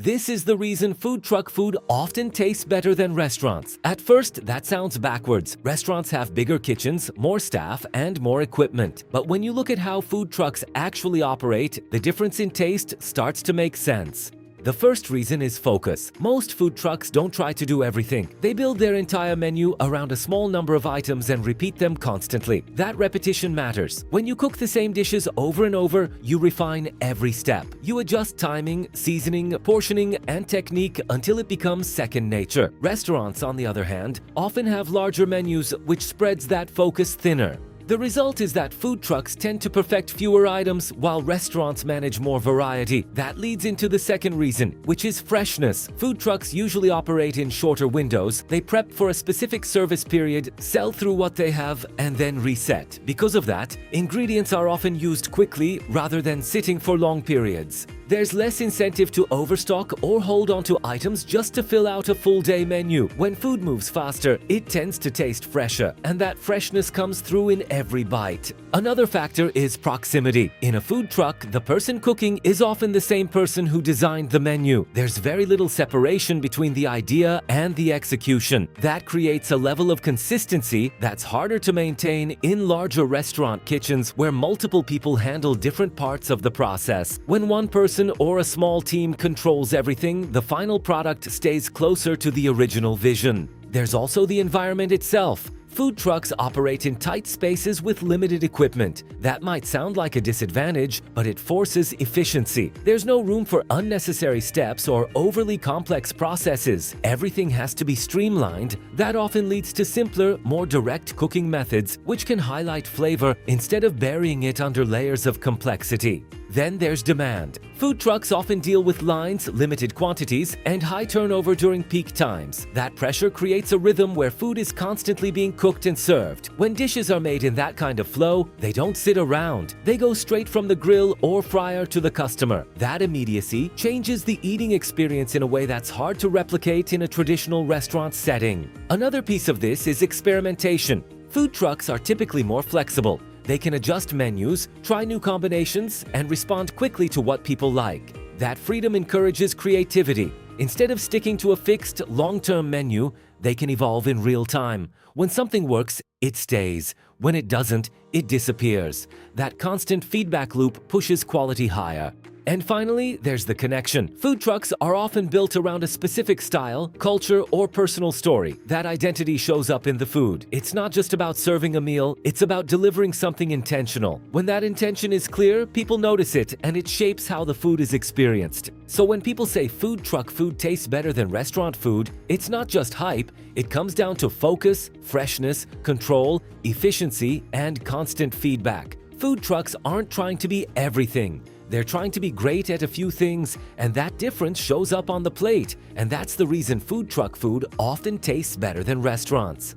This is the reason food truck food often tastes better than restaurants. At first, that sounds backwards. Restaurants have bigger kitchens, more staff, and more equipment. But when you look at how food trucks actually operate, the difference in taste starts to make sense. The first reason is focus. Most food trucks don't try to do everything. They build their entire menu around a small number of items and repeat them constantly. That repetition matters. When you cook the same dishes over and over, you refine every step. You adjust timing, seasoning, portioning, and technique until it becomes second nature. Restaurants, on the other hand, often have larger menus, which spreads that focus thinner. The result is that food trucks tend to perfect fewer items while restaurants manage more variety. That leads into the second reason, which is freshness. Food trucks usually operate in shorter windows. They prep for a specific service period, sell through what they have, and then reset. Because of that, ingredients are often used quickly rather than sitting for long periods. There's less incentive to overstock or hold on to items just to fill out a full-day menu. When food moves faster, it tends to taste fresher, and that freshness comes through in every bite. Another factor is proximity. In a food truck, the person cooking is often the same person who designed the menu. There's very little separation between the idea and the execution. That creates a level of consistency that's harder to maintain in larger restaurant kitchens where multiple people handle different parts of the process. When one person or a small team controls everything, the final product stays closer to the original vision. There's also the environment itself. Food trucks operate in tight spaces with limited equipment. That might sound like a disadvantage, but it forces efficiency. There's no room for unnecessary steps or overly complex processes. Everything has to be streamlined. That often leads to simpler, more direct cooking methods, which can highlight flavor instead of burying it under layers of complexity. Then there's demand. Food trucks often deal with lines, limited quantities, and high turnover during peak times. That pressure creates a rhythm where food is constantly being cooked and served. When dishes are made in that kind of flow, they don't sit around. They go straight from the grill or fryer to the customer. That immediacy changes the eating experience in a way that's hard to replicate in a traditional restaurant setting. Another piece of this is experimentation. Food trucks are typically more flexible. They can adjust menus, try new combinations, and respond quickly to what people like. That freedom encourages creativity. Instead of sticking to a fixed, long-term menu, they can evolve in real time. When something works, it stays. When it doesn't, it disappears. That constant feedback loop pushes quality higher. And finally, there's the connection. Food trucks are often built around a specific style, culture, or personal story. That identity shows up in the food. It's not just about serving a meal, it's about delivering something intentional. When that intention is clear, people notice it, and it shapes how the food is experienced. So when people say food truck food tastes better than restaurant food, it's not just hype, it comes down to focus, freshness, control, efficiency, and constant feedback. Food trucks aren't trying to be everything. They're trying to be great at a few things, and that difference shows up on the plate. And that's the reason food truck food often tastes better than restaurants.